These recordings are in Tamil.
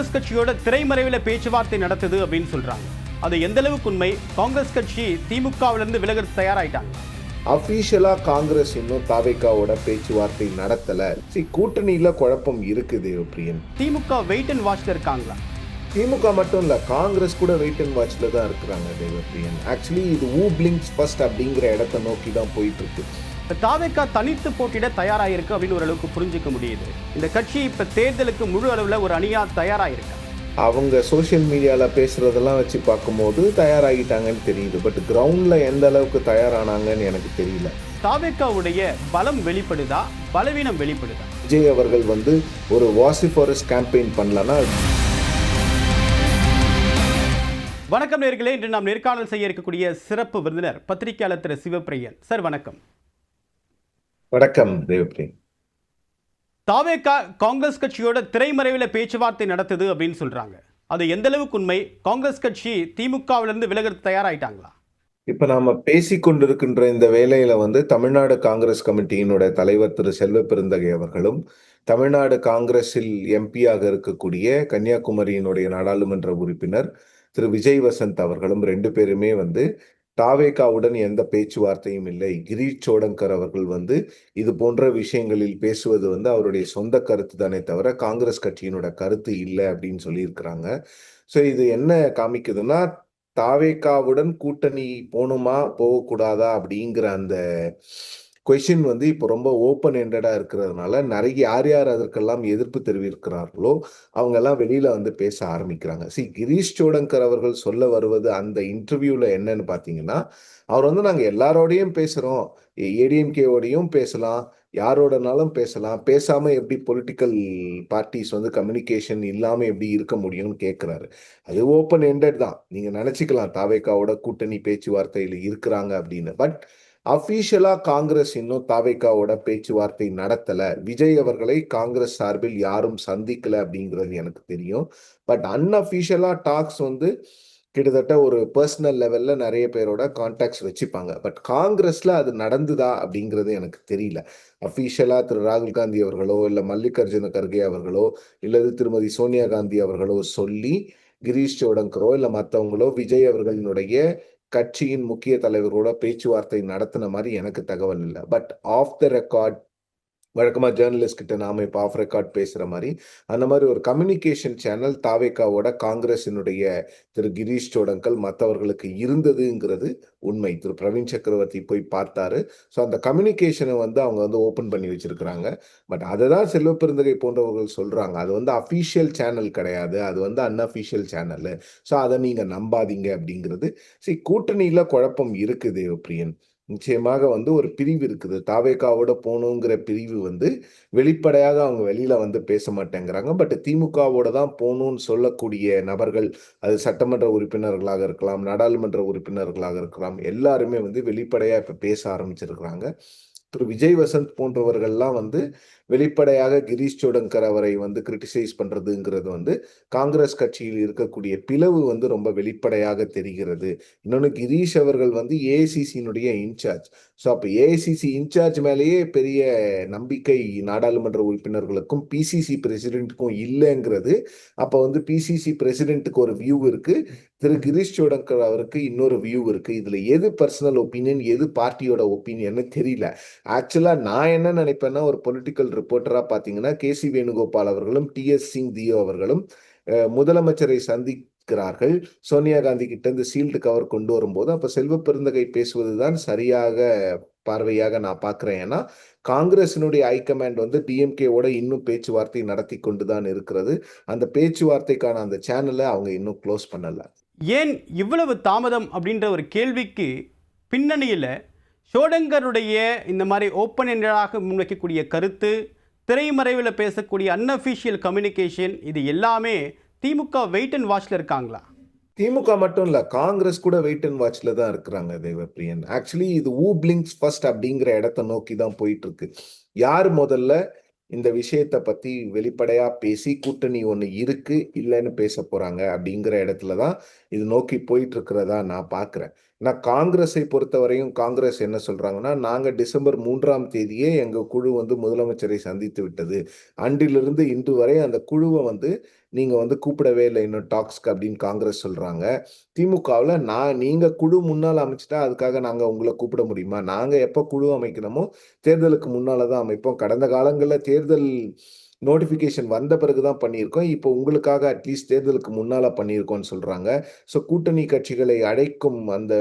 காங்கிரஸ் கட்சியோட திரைமறைவில் பேச்சுவார்த்தை நடத்துது அப்படின்னு சொல்றாங்க. அது எந்த அளவுக்கு உண்மை? காங்கிரஸ் கட்சி திமுகவிலிருந்து விலக தயாராயிட்டாங்க. அபிஷியலா காங்கிரஸ் இன்னும் தாவேகாவோட பேச்சுவார்த்தை நடத்தல. கூட்டணியில குழப்பம் இருக்கு தேவப்பிரியன். திமுக வெயிட் அண்ட் வாட்ச்ல இருக்காங்களா? திமுக மட்டும் இல்ல, காங்கிரஸ் கூட வெயிட் அண்ட் வாட்ச்ல தான் இருக்கிறாங்க தேவப்பிரியன். ஆக்சுவலி இது who blinks first அப்படிங்கிற இடத்தை நோக்கி தான் போயிட்டு இருக்கு. தாவேகா தனித்து போட்டியிட தயாராயிருக்கு அப்படின்னு ஓரளவுக்கு புரிஞ்சுக்க முடியுது. இந்த கட்சி இப்ப தேர்தலுக்கு முழு அளவுல ஒரு அணியா தயாராயிருக்கு. அவங்க சோசியல் மீடியாவில் பேசுகிறதெல்லாம் வச்சு பார்க்கும்போது தயாராகிட்டாங்கன்னு தெரியுது. பட் கிரவுண்டில் எந்த அளவுக்கு தயாரானாங்கன்னு எனக்கு தெரியல. தாவேகாவுடைய பலம் வெளிப்படுதா, பலவீனம் வெளிப்படுதா? விஜய் அவர்கள் ஒரு வாசிஃபாரஸ் கேம்பெயின் பண்ணலன்னா. வணக்கம் நேயர்களே, இன்று நாம் நேர்காணல் செய்ய இருக்கக்கூடிய சிறப்பு விருந்தினர் பத்திரிகையாளர் திரு சிவப்பிரியன் சார். வணக்கம். வணக்கம் தேவப்பிரியன். தாவேகா காங்கிரஸ் கட்சியோட திரைமறைவில் பேச்சுவார்த்தை நடத்துது அப்படின்னு சொல்றாங்க. அது எந்த அளவுக்கு உண்மை? காங்கிரஸ் கட்சி திமுகவிலிருந்து விலக தயாராயிட்டாங்களா? இப்ப நாம பேசிக்கொண்டிருக்கின்ற இந்த வேளையில தமிழ்நாடு காங்கிரஸ் கமிட்டியினுடைய தலைவர் திரு செல்வ பெருந்தகை அவர்களும், தமிழ்நாடு காங்கிரஸில் எம்பியாக இருக்கக்கூடிய கன்னியாகுமரியினுடைய நாடாளுமன்ற உறுப்பினர் திரு விஜய் வசந்த் அவர்களும் 2 பேருமே தாவேகாவுடன் எந்த பேச்சுவார்த்தையும் இல்லை. கிரீஷ் சோடங்கர் அவர்கள் இது போன்ற விஷயங்களில் பேசுவது அவருடைய சொந்த கருத்து தானே தவிர காங்கிரஸ் கட்சியினோட கருத்து இல்லை அப்படின்னு சொல்லியிருக்கிறாங்க. ஸோ இது என்ன காமிக்குதுன்னா, தாவேகாவுடன் கூட்டணி போகணுமா போகக்கூடாதா அப்படிங்கிற அந்த கொஸ்டின் இப்போ ரொம்ப ஓப்பன் எண்டடா இருக்கிறதுனால யார் யார் அதற்கெல்லாம் எதிர்ப்பு தெரிவிக்கிறார்களோ அவங்க எல்லாம் வெளியில பேச ஆரம்பிக்கிறாங்க. கிரீஷ் சோடங்கர் அவர்கள் சொல்ல வருவது அந்த இன்டர்வியூல என்னன்னு பாத்தீங்கன்னா, அவர் நாங்க எல்லாரோடையும் பேசுறோம், ஏடிஎம்கேவோடையும் பேசலாம், யாரோடனாலும் பேசலாம், பேசாம எப்படி பொலிட்டிக்கல் பார்ட்டிஸ் கம்யூனிகேஷன் இல்லாம எப்படி இருக்க முடியும்னு கேட்கிறாரு. அது ஓப்பன் எண்டட் தான். நீங்க நினைச்சுக்கலாம் தாவேகாவோட கூட்டணி பேச்சுவார்த்தையில இருக்கிறாங்க அப்படின்னு. பட் அபிஷியலா காங்கிரஸ் இன்னும் தாவேகாவோட பேச்சுவார்த்தை நடத்தல. விஜய் அவர்களை காங்கிரஸ் சார்பில் யாரும் சந்திக்கல அப்படிங்கிறது எனக்கு தெரியும். பட் அன்அபிஷியலா டாக்ஸ் கிட்டத்தட்ட ஒரு பர்சனல் லெவல்ல நிறைய பேரோட கான்டாக்ட்ஸ் வச்சுப்பாங்க. பட் காங்கிரஸ்ல அது நடந்துதா அப்படிங்கிறது எனக்கு தெரியல. அபிஷியலா திரு ராகுல் காந்தி அவர்களோ இல்ல மல்லிகார்ஜுன கர்கே அவர்களோ இல்லது திருமதி சோனியா காந்தி அவர்களோ சொல்லி கிரீஷ் சோடங்கரோ இல்ல மற்றவங்களோ விஜய் அவர்களினுடைய கட்சியின் முக்கிய தலைவர்களோட பேச்சுவார்த்தை நடத்தின மாதிரி எனக்கு தகவல் இல்லை. பட் ஆஃப் த ரெக்கார்ட் வழக்கமா ஜேர்னலிஸ்ட் கிட்ட நாம இப்ப ஆஃப் ரெக்கார்ட் பேசுற மாதிரி அந்த மாதிரி ஒரு கம்யூனிகேஷன் சேனல் தாவேகாவோட காங்கிரசினுடைய திரு கிரீஷ் சோடங்கல் மற்றவர்களுக்கு இருந்ததுங்கிறது உண்மை. திரு பிரவீன் சக்கரவர்த்தி போய் பார்த்தாரு. ஸோ அந்த கம்யூனிகேஷனை அவங்க ஓப்பன் பண்ணி வச்சிருக்கிறாங்க. பட் அதை தான் செல்வ பெருந்தகை போன்றவர்கள் சொல்றாங்க. அது அஃபீஷியல் சேனல் கிடையாது, அது அன்அஃபீஷியல் சேனல். ஸோ அதை நீங்க நம்பாதீங்க அப்படிங்கிறது. கூட்டணியில குழப்பம் இருக்கு தேவப்பிரியன். நிச்சயமாக ஒரு பிரிவு இருக்குது. தாவேகாவோட போகணுங்கிற பிரிவு வெளிப்படையாக அவங்க வெளியில பேச மாட்டேங்கிறாங்க. பட் திமுகவோட தான் போகணும்னு சொல்லக்கூடிய நபர்கள், அது சட்டமன்ற உறுப்பினர்களாக இருக்கலாம், நாடாளுமன்ற உறுப்பினர்களாக இருக்கலாம், எல்லாருமே வெளிப்படையா இப்ப பேச ஆரம்பிச்சிருக்கிறாங்க. திரு விஜய் வசந்த் போன்றவர்கள்லாம் வெளிப்படையாக கிரீஷ் சோடங்கர் அவரை கிரிட்டிசைஸ் பண்றதுங்கிறது காங்கிரஸ் கட்சியில் இருக்கக்கூடிய பிளவு ரொம்ப வெளிப்படையாக தெரிகிறது. இன்னொன்னு, கிரீஷ் அவர்கள் ஏஐசிசியினுடைய இன்சார்ஜ். ஸோ அப்போ ஏஐசிசி இன்சார்ஜ் மேலேயே பெரிய நம்பிக்கை நாடாளுமன்ற உறுப்பினர்களுக்கும் பிசிசி பிரசிடென்ட்டுக்கும் இல்லைங்கிறது. அப்போ பிசிசி பிரசிடென்ட்டுக்கு ஒரு வியூ இருக்கு, திரு கிரீஷ் சோடங்கர் அவருக்கு இன்னொரு வியூ இருக்கு. இதுல எது பர்சனல் ஒப்பீனியன், எது பார்ட்டியோட ஒப்பீனியன் தெரியல. ஆக்சுவலா நான் என்ன நினைப்பேன்னா, ஒரு பொலிட்டிக்கல் ரிப்போர்ட்டரா பாத்தீங்கன்னா கேசி வேணுகோபால் அவர்களும் டிஎஸ் சிங் தியோ அவர்களும் முதலமைச்சரை சந்திக்கிறார்கள். சோனியா காந்தி கிட்ட இருந்து சீல்டு கவர் கொண்டு வரும்போது அப்ப செல்வ பெருந்தகை பேசுவதுதான் சரியாக பார்வையாக நான் பார்க்கிறேன். ஏன்னா காங்கிரசினுடைய ஹைகமாண்ட் டிஎம்கேவோட இன்னும் பேச்சுவார்த்தை நடத்தி கொண்டுதான் இருக்கிறது. அந்த பேச்சுவார்த்தைக்கான அந்த சேனலை அவங்க இன்னும் க்ளோஸ் பண்ணல. ஏன் இவ்வளவு தாமதம் அப்படின்ற ஒரு கேள்விக்கு பின்னணியில் சோடங்கருடைய இந்த மாதிரி ஓப்பன் எண்டடாக முன்வைக்கக்கூடிய கருத்து, திரைமறைவில் பேசக்கூடிய அன்அஃபிஷியல் கம்யூனிகேஷன், இது எல்லாமே திமுக வெயிட் அண்ட் வாட்ச்ல இருக்காங்களா? திமுக மட்டும் இல்ல, காங்கிரஸ் கூட வெயிட் அண்ட் வாட்ச்ல தான் இருக்கிறாங்க தேவப்பிரியன். ஆக்சுவலி இது who blinks first அப்படிங்கிற இடத்தை நோக்கி தான் போயிட்டு இருக்கு. யார் முதல்ல இந்த விஷயத்தை பத்தி வெளிப்படையா பேசி கூட்டணி ஒண்ணு இருக்கு இல்லைன்னு பேச போறாங்க அப்படிங்கிற இடத்துலதான் இது நோக்கி போயிட்டு இருக்கிறதா நான் பாக்குறேன். நான் காங்கிரஸை பொறுத்தவரையும் காங்கிரஸ் என்ன சொல்றாங்கன்னா, நாங்க டிசம்பர் 3ஆம் தேதியே எங்க குழு முதலமைச்சரை சந்தித்து விட்டது. அன்றிலிருந்து இன்று வரை அந்த குழுவை நீங்க வந்து கூப்பிடவே இல்லை இன்னும் டாக்ஸ்க்கு அப்படின்னு காங்கிரஸ் சொல்றாங்க. திமுகவுல நீங்க குழு முன்னால அமைச்சுட்டா அதுக்காக நாங்க உங்கள கூப்பிட முடியுமா? நாங்க எப்ப குழு அமைக்கணுமோ தேர்தலுக்கு முன்னால தான் அமைப்போம். கடந்த காலங்கள்ல தேர்தல் நோட்டிஃபிகேஷன் வந்த பிறகு தான் பண்ணியிருக்கோம். இப்போ உங்களுக்காக அட்லீஸ்ட் தேர்தலுக்கு முன்னால பண்ணியிருக்கோம்ன்னு சொல்றாங்க. ஸோ கூட்டணி கட்சிகளை அழைக்கும் அந்த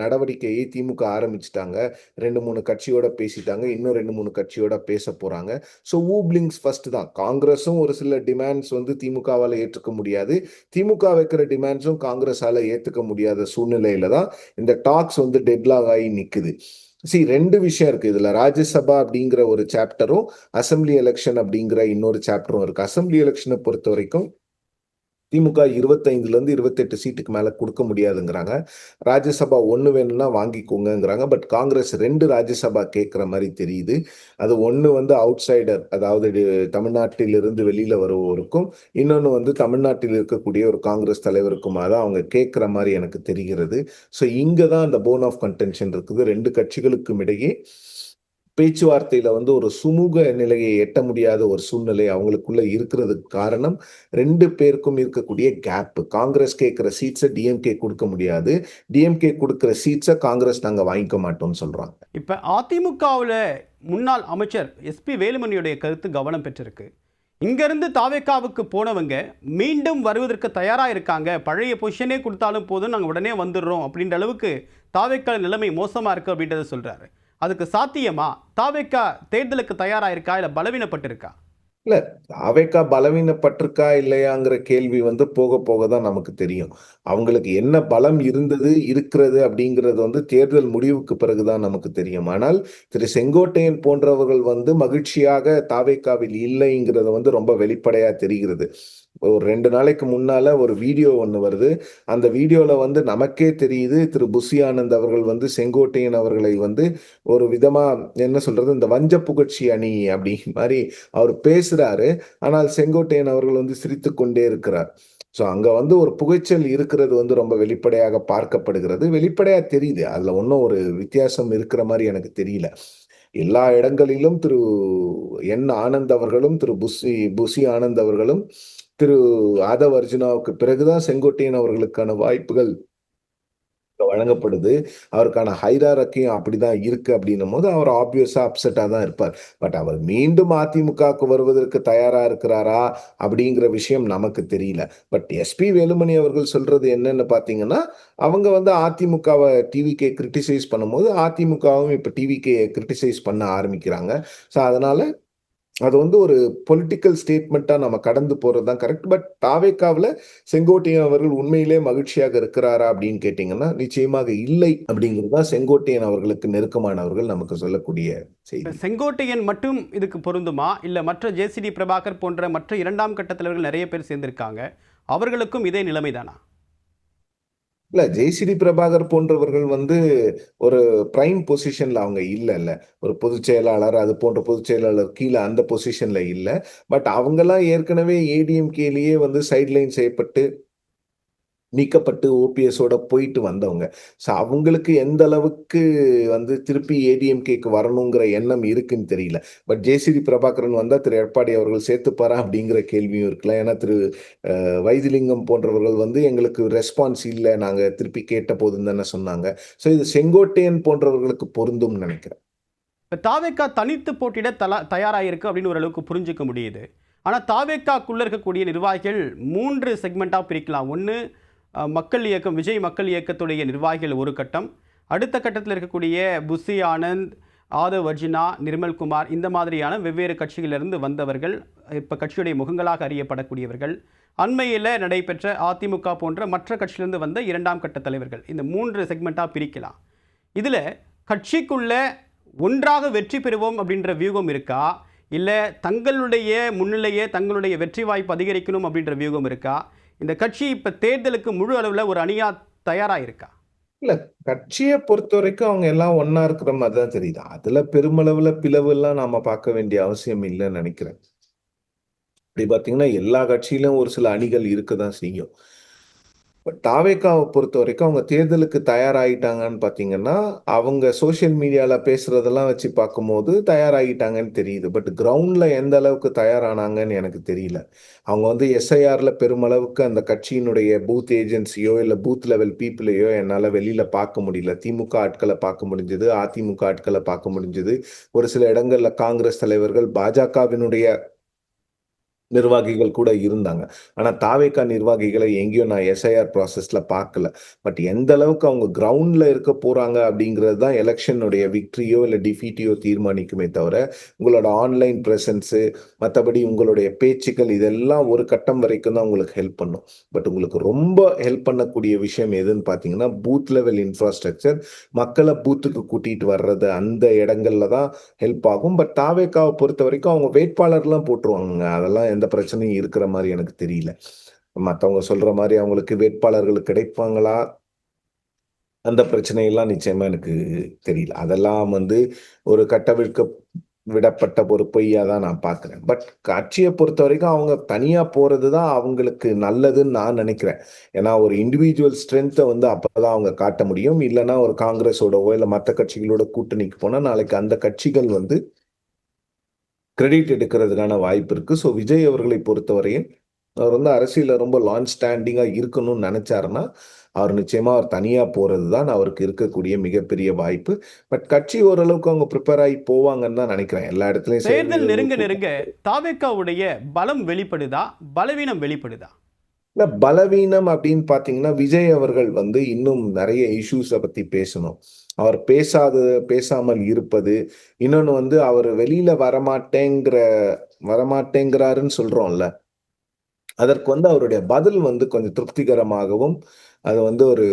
நடவடிக்கையை திமுக ஆரம்பிச்சுட்டாங்க. 2, 3 கட்சியோட பேசிட்டாங்க. இன்னும் 2, 3 கட்சியோட பேசப் போறாங்க. ஸோ "ஹூ பிளிங்க்ஸ் ஃபர்ஸ்ட்" தான். காங்கிரஸும் ஒரு சில டிமாண்ட்ஸ் வந்து திமுகவால ஏற்றுக்க முடியாது. திமுக வைக்கிற டிமாண்ட்ஸும் காங்கிரஸால ஏத்துக்க முடியாத சூழ்நிலையில தான் இந்த டாக்ஸ் வந்து டெட்லாக் ஆகி நிக்குது. 2 விஷயம் இருக்கு இதுல. ராஜ்யசபா அப்படிங்கிற ஒரு சாப்டரும், அசெம்பிளி எலக்ஷன் அப்படிங்கிற இன்னொரு சாப்டரும் இருக்கு. அசெம்பிளி எலக்ஷன பொறுத்தவரைக்கும் திமுக 25லேருந்து 28 சீட்டுக்கு மேல குடுக்க முடியாதுங்கிறாங்க. ராஜ்யசபா 1 வேணும்னா வாங்கிக்கோங்கங்கிறாங்க. பட் காங்கிரஸ் 2 ராஜ்யசபா கேட்கிற மாரி தெரியுது. அது 1 வந்து அவுட்சைடர், அதாவது தமிழ்நாட்டிலிருந்து வெளியில வருவோருக்கும், இன்னொன்னு வந்து தமிழ்நாட்டில் இருக்கக்கூடிய ஒரு காங்கிரஸ் தலைவருக்குமா தான் அவங்க கேட்கிற மாரி எனக்கு தெரிகிறது. ஸோ இங்க தான் அந்த போன் ஆஃப் கன்டென்ஷன் இருக்குது. 2 கட்சிகளுக்கும் இடையே பேச்சுவார்த்தையில வந்து ஒரு சுமூக நிலையை எட்ட முடியாத ஒரு சூழ்நிலை அவங்களுக்குள்ள இருக்கிறதுக்கு காரணம் 2 பேருக்கும் இருக்கக்கூடிய கேப். காங்கிரஸ் கேட்கிற சீட்ஸ டிஎம்கே குடுக்க முடியாது. டிஎம்கே குடுக்கிற சீட்ஸ காங்கிரஸ் நாங்க வாங்கிக்க மாட்டோம்னு சொல்றாங்க. இப்ப அதிமுகவுல முன்னாள் அமைச்சர் எஸ்பி வேலுமணியுடைய கருத்து கவனம் பெற்றிருக்கு. இங்கிருந்து தாவேக்காவுக்கு போனவங்க மீண்டும் வருவதற்கு தயாரா இருக்காங்க. பழைய பொசிஷனே கொடுத்தாலும் போதும், நாங்க உடனே வந்துடுறோம் அப்படின்ற அளவுக்கு தாவேக்கா நிலைமை மோசமா இருக்கு அப்படின்றத சொல்றாரு. அதுக்கு சாத்தியமா? தாவேக்கா தேர்தலுக்கு தயாரா இருக்கா, இல்ல பலவீனப்பட்டிருக்கா? இல்ல, தாவேக்கா பலவீனப்பட்டிருக்கா இல்லையாங்கிற கேள்வி வந்து போக போக தான் நமக்கு தெரியும். அவங்களுக்கு என்ன பலம் இருந்தது, இருக்கிறது அப்படிங்கிறது வந்து தேர்தல் முடிவுக்கு பிறகு தான் நமக்கு தெரியும். ஆனால் திரு செங்கோட்டையன் போன்றவர்கள் வந்து மகிழ்ச்சியாக தாவேக்காவில் இல்லைங்கிறது வந்து ரொம்ப வெளிப்படையா தெரிகிறது. ஒரு 2 நாளைக்கு முன்னால ஒரு வீடியோ ஒண்ணு வருது. அந்த வீடியோல வந்து நமக்கே தெரியுது, திரு புஷி ஆனந்த் அவர்கள் வந்து செங்கோட்டையன் அவர்களை வந்து ஒரு விதமா என்ன சொல்றது, இந்த வஞ்ச புகழ்ச்சி அணி அப்படி மாரி அவர் பேசுறாரு. ஆனால் செங்கோட்டையன் அவர்கள் வந்து சிரித்துக் கொண்டே இருக்கிறார். ஸோ அங்க வந்து ஒரு புகைச்சல் இருக்கிறது வந்து ரொம்ப வெளிப்படையாக பார்க்கப்படுகிறது. வெளிப்படையா தெரியுது. அதுல ஒண்ணும் ஒரு வித்தியாசம் இருக்கிற மாரி எனக்கு தெரியல. எல்லா இடங்களிலும் திரு ஆனந்த் அவர்களும், திரு புஷி ஆனந்த் அவர்களும், திரு ஆதவ் அர்ஜுனாவுக்கு பிறகு தான் செங்கோட்டையன் அவர்களுக்கான வாய்ப்புகள் வழங்கப்படுது. அவருக்கான ஹைரார்க்கியும் அப்படிதான் இருக்கு அப்படின்னும்போது, அவர் ஆப்வியஸா அப்செட்டா தான் இருப்பார். பட் அவர் மீண்டும் அதிமுகவுக்கு வருவதற்கு தயாரா இருக்கிறாரா? அப்படிங்கிற விஷயம் நமக்கு தெரியல. பட் எஸ்பி வேலுமணி அவர்கள் சொல்றது என்னன்னு பார்த்தீங்கன்னா, அவங்க வந்து அதிமுகவ டிவிகே கிரிட்டிசைஸ் பண்ணும்போது, அதிமுகவும் இப்ப டிவிகே கிரிட்டிசைஸ் பண்ண ஆரம்பிக்கிறாங்க. ஸோ அதனால அது வந்து ஒரு பொலிட்டிக்கல் ஸ்டேட்மெண்ட்டா நம்ம கடந்து போறது தான் கரெக்ட். பட் தாவேக்காவுல செங்கோட்டையன் அவர்கள் உண்மையிலே மகிழ்ச்சியாக இருக்கிறாரா அப்படின்னு கேட்டீங்கன்னா, நிச்சயமாக இல்லை அப்படிங்கிறது தான் செங்கோட்டையன் அவர்களுக்கு நெருக்கமானவர்கள் நமக்கு சொல்லக்கூடிய இப்ப செய்தி. செங்கோட்டையன் மட்டும் இதுக்கு பொருந்துமா, இல்ல மற்ற ஜேசிடி பிரபாகர் போன்ற மற்ற 2ஆம் கட்ட தலைவர்கள் நிறைய பேர் சேர்ந்திருக்காங்க, அவர்களுக்கும் இதே நிலைமைதானா? இல்ல ஜெய்சிடி பிரபாகர் போன்றவர்கள் வந்து ஒரு பிரைம் பொசிஷன்ல அவங்க இல்லல்ல. ஒரு பொதுச் செயலாளர், அது போன்ற பொதுச் செயலாளர் கீழ அந்த பொசிஷன்ல இல்ல. பட் அவங்கலாம் ஏற்கனவே ஏடிஎம்கேலயே வந்து சைட்லைன் செய்யப்பட்டு நீக்கப்பட்டு ஓபிஎஸோட போயிட்டு வந்தவங்க. ஸோ அவங்களுக்கு எந்த அளவுக்கு வந்து திருப்பி ஏடிஎம்கேக்கு வரணுங்கிற எண்ணம் இருக்குன்னு தெரியல. பட் ஜேசிடி பிரபாகரன் வந்தா திரு எடப்பாடி அவர்கள் சேர்த்துப்பாரா அப்படிங்கிற கேள்வியும் இருக்கலாம். ஏன்னா திரு வைத்திலிங்கம் போன்றவர்கள் வந்து எங்களுக்கு ரெஸ்பான்ஸ் இல்ல. நாங்க திருப்பி கேட்டபோதுன்னு தானே சொன்னாங்க. ஸோ இது செங்கோட்டையன் போன்றவர்களுக்கு பொருந்தும்னு நெனைக்கிறேன். இப்ப தாவேக்கா தனித்து போட்டியிட தயாரா இருக்கு அப்படின்னு ஓரளவுக்கு புரிஞ்சுக்க முடியுது. ஆனா தாவேக்காக்குள்ள இருக்கக்கூடிய நிர்வாகிகள் 3 செக்மெண்ட்டா பிரிக்கலாம். ஒண்ணு மக்கள் இயக்கம், விஜய் மக்கள் இயக்கத்துடைய நிர்வாகிகள் ஒரு கட்டம். அடுத்த கட்டத்தில் இருக்கக்கூடிய புஷி ஆனந்த், ஆதவ் அர்ஜுனா, நிர்மல்குமார், இந்த மாதிரியான வெவ்வேறு கட்சிகளிலிருந்து வந்தவர்கள், இப்ப கட்சியுடைய முகங்களாக அறியப்படக்கூடியவர்கள். அண்மையில் நடைபெற்ற அதிமுக போன்ற மற்ற கட்சியிலிருந்து வந்த 2ஆம் கட்ட தலைவர்கள். இந்த 3 செக்மெண்ட்டா பிரிக்கலாம். இதுல கட்சிக்குள்ள ஒன்றாக வெற்றி பெறுவோம் அப்படின்ற வியூகம் இருக்கா, இல்ல தங்களுடைய முன்னிலையே தங்களுடைய வெற்றி வாய்ப்பு அதிகரிக்கணும் அப்படின்ற வியூகம் இருக்கா? இந்த கட்சி இப்ப தேர்தலுக்கு முழு அளவுல ஒரு அணியா தயாரா இருக்கா? இல்ல கட்சிய பொறுத்தவரைக்கும் அவங்க எல்லாம் ஒண்ணா இருக்கிற மாரி தான் தெரியுது. அதுல பெருமளவுல பிளவுலாம் நாம பார்க்க வேண்டிய அவசியம் இல்லன்னு நெனைக்கிறேன். அப்படி பார்த்தீங்கன்னா, எல்லா கட்சியிலும் ஒரு சில அணிகள் இருக்க தான் செய்யும். பட் தாவேக்காவை பொறுத்த வரைக்கும் அவங்க தேர்தலுக்கு தயாராகிட்டாங்கன்னு பார்த்தீங்கன்னா, அவங்க சோஷியல் மீடியால பேசுறதெல்லாம் வச்சு பார்க்கும்போது தயாராகிட்டாங்கன்னு தெரியுது. பட் கிரவுண்ட்ல எந்த அளவுக்கு தயாரானாங்கன்னு எனக்கு தெரியல. அவங்க வந்து எஸ்ஐஆர்ல பெருமளவுக்கு அந்த கட்சியினுடைய பூத் ஏஜென்சியோ, இல்ல பூத் லெவல் பீப்பிளையோ என்னால வெளியில பார்க்க முடியல. திமுக ஆட்கள பார்க்க முடிஞ்சது, அதிமுக ஆட்கள பார்க்க முடிஞ்சது. ஒரு சில இடங்கள்ல காங்கிரஸ் தலைவர்கள், பாஜகவினுடைய நிர்வாகிகள் கூட இருந்தாங்க. ஆனா தாவேகா நிர்வாகிகளை எங்கேயும் நான் எஸ்ஐஆர் ப்ராசஸ்ல பார்க்கல. பட் எந்த அளவுக்கு அவங்க கிரவுண்ட்ல இருக்க போறாங்க அப்படிங்கிறது தான் எலக்ஷனுடைய விக்டரியோ இல்ல டிஃபீட்டையோ தீர்மானிக்குமே தவிர, உங்களோட ஆன்லைன் பிரசன்ஸு, மத்தபடி உங்களுடைய பேச்சுக்கள் இதெல்லாம் ஒரு கட்டம் வரைக்கும் தான் உங்களுக்கு ஹெல்ப் பண்ணும். பட் உங்களுக்கு ரொம்ப ஹெல்ப் பண்ணக்கூடிய விஷயம் எதுன்னு பார்த்தீங்கன்னா, பூத் லெவல் இன்ஃப்ராஸ்ட்ரக்சர். மக்கள பூத்துக்கு கூட்டிட்டு வர்றது அந்த இடங்கள்ல தான் ஹெல்ப் ஆகும். பட் தாவேகாவ பொறுத்தவரைக்கும் அவங்க வேட்பாளர்லாம் போட்டுருவாங்கங்க. அதெல்லாம் எந்த பிரச்சனையும் இருக்கிற மாரி எனக்கு தெரியல. மத்தவங்க சொல்ற மாரி அவங்களுக்கு வேட்பாளர்கள் கிடைப்பாங்களா? அந்த பிரச்சனையெல்லாம் நிச்சயமா எனக்கு தெரியல. அதெல்லாம் வந்து ஒரு கட்டவிழ்க்க விடப்பட்ட ஒரு பொய்யா தான் நான் பார்க்கிறேன். பட் கட்சிய பொறுத்தவரைக்கும் அவங்க தனியா போறது தான் அவங்களுக்கு நல்லதுன்னு நான் நினைக்கிறேன். ஏன்னா ஒரு இண்டிவிஜுவல் ஸ்ட்ரென்த்த வந்து அப்பதான் அவங்க காட்ட முடியும். இல்லன்னா ஒரு காங்கிரஸோடவோ, இல்ல மத்த கட்சிகளோட கூட்டணிக்கு போனா, நாளைக்கு அந்த கட்சிகள் வந்து கிரெடிட் எடுக்கிறதுக்கான வாய்ப்பு இருக்கு. ஸோ விஜய் அவர்களை பொறுத்தவரையும், அவர் வந்து அரசியல்ல ரொம்ப லாங் ஸ்டாண்டிங்கா இருக்கணும்னு நெனச்சாருன்னா, அவர் நிச்சயமா அவர் தனியா போறது தான் அவருக்கு இருக்கக்கூடிய மிகப்பெரிய வாய்ப்பு. பட் கட்சி ஓரளவுக்கு அவங்க பிரிப்பேர் ஆயி போவாங்கன்னு தான் நெனைக்கிறேன். எல்லா இடத்துலயும் தேர்தல் செயல்வீரர்கள் நெருங்க நெருங்க தாவேக்காவுடைய பலம் வெளிப்படுதா, பலவீனம் வெளிப்படுதா? இல்ல பலவீனம் அப்படின்னு பார்த்தீங்கன்னா, விஜய் அவர்கள் வந்து இன்னும் நெறைய இஷ்யூஸ பத்தி பேசணும். அவர் பேசாமல் இருப்பது. இன்னொன்னு வந்து அவரு வெளியில வரமாட்டேங்கிறாருன்னு சொல்றோம்ல. அதற்கு வந்து அவருடைய பதில் வந்து கொஞ்சம் திருப்திகரமாகவும், அது வந்து ஒரு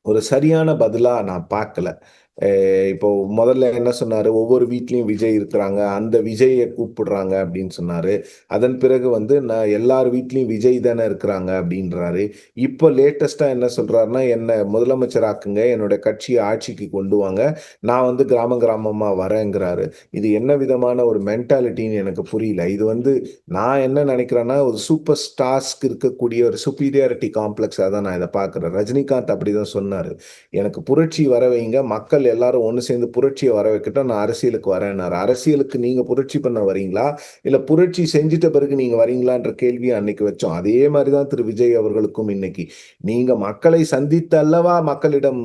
ஒரு சரியான பதிலா நான் பார்க்கல. அ இப்போ முதல்ல என்ன சொன்னாரு, ஒவ்வொரு வீட்லயும் விஜய் இருக்கிறாங்க. அந்த விஜய கூப்பிடுறாங்க அப்படின்னு சொன்னாரு. அதன் பிறகு வந்து நான் எல்லார் வீட்லயும் விஜய் தானே இருக்கிறாங்க அப்படின்றாரு. இப்போ லேட்டஸ்ட்டா என்ன சொல்றாருன்னா, என்ன முதலமைச்சர் ஆக்குங்க. என்னோட கட்சிய ஆட்சிக்கு கொண்டு வாங்க. நான் வந்து கிராமமா வரேங்கிறாரு. இது என்ன விதமான ஒரு மென்டாலிட்டின்னு எனக்கு புரியல. இது வந்து நான் என்ன நினைக்கிறேன்னா, ஒரு சூப்பர் ஸ்டார்ஸ்க்கு இருக்கக்கூடிய ஒரு சுப்பீரியாரிட்டி காம்ப்ளெக்ஸா தான் நான் இத பார்க்கிறேன். ரஜினிகாந்த் அப்படிதான் சொன்னாரு. எனக்கு புரட்சி வர வைங்க. மக்கள் எல்லாரும் ஒண்ணு சேர்ந்து புரட்சிய வர வைக்கட்டும். நான் அரசியலுக்கு வரேன்னாரு. அரசியலுக்கு நீங்க புரட்சி பண்ண வரீங்களா? இல்ல புரட்சி செஞ்சுட்ட பிறகு நீங்க வரீங்களான்ற கேள்விய அன்னைக்கு வச்சோம். அதே மாரி தான் திரு விஜய் அவர்களுக்கும் இன்னைக்கு. நீங்க மக்களை சந்தித்து அல்லவா மக்களிடம்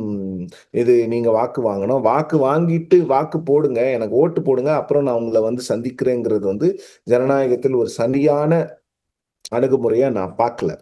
இது நீங்க வாக்கு வாங்கணும். வாக்கு வாங்கிட்டு வாக்கு போடுங்க. எனக்கு ஓட்டு போடுங்க. அப்புறம் நான் உங்கள வந்து சந்திக்கிறேங்கிறது வந்து ஜனநாயகத்தில் ஒரு சரியான அணுகுமுறையா நான் பார்க்கல.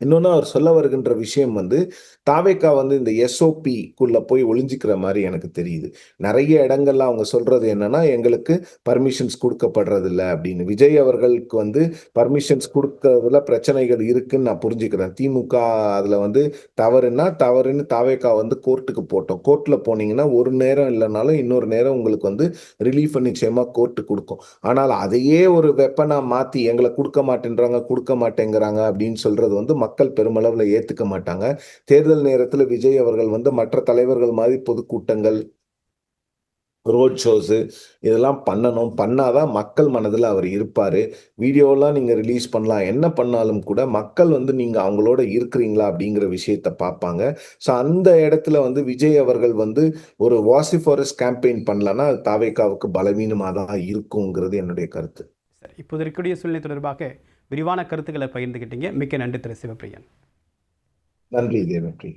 இன்னொன்னு அவர் சொல்ல வருகின்ற விஷயம் வந்து, தாவேக்கா வந்து இந்த எஸ்ஓபிக்குள்ள போய் ஒளிஞ்சுக்கிற மாரி எனக்கு தெரியுது. நெறைய இடங்கள்ல அவங்க சொல்றது என்னன்னா, எங்களுக்கு பர்மிஷன்ஸ் குடுக்கப்படுறதில்ல அப்படின்னு. விஜய் அவர்களுக்கு வந்து பர்மிஷன்ஸ் குடுக்கறதுல பிரச்சனைகள் இருக்குன்னு நான் புரிஞ்சுக்கிறேன். திமுக அதுல வந்து தவறுன்னா, தவறுன்னு தாவேக்கா வந்து கோர்ட்டுக்கு போட்டோம். கோர்ட்ல போனீங்கன்னா, ஒரு நேரம் இல்லனாலும் இன்னொரு நேரம் உங்களுக்கு வந்து ரிலீஃப நிச்சயமா கோர்ட் குடுக்கும். ஆனால் அதையே ஒரு வெப்பனா மாத்தி எங்கள குடுக்க மாட்டேங்கிறாங்க அப்படின்னு சொல்றது வந்து மக்கள் பெருமளவுல ஏத்துக்க மாட்டாங்க. தேர்தல் நேரத்துல விஜய் அவர்கள் வந்து மற்ற தலைவர்கள் மாரி பொதுக்கூட்டங்கள், ரோட் ஷோஸு இதெல்லாம் பண்ணணும். பண்ணா தான் மக்கள் மனதுல அவர் இருப்பாரு. வீடியோலாம் நீங்க ரிலீஸ் பண்ணலாம். என்ன பண்ணாலும் கூட மக்கள் வந்து நீங்க அவங்களோட இருக்கிறீங்களா அப்படிங்கிற விஷயத்த பார்ப்பாங்க. ஸோ அந்த இடத்துல வந்து விஜய் அவர்கள் வந்து ஒரு வாசிஃபாரஸ் கேம்பெயின் பண்ணலன்னா, அது தாவேக்காவுக்கு பலவீனமா தான் இருக்குங்கிறது என்னுடைய கருத்து. சரி, இப்போது இருக்கக்கூடிய சூழ்நிலை தொடர்பாக விரிவான கருத்துக்களை பகிர்ந்துக்கிட்டீங்க. மிக்க நன்றி திரு சிவப்பிரியன். நன்றி தேவப்ரி.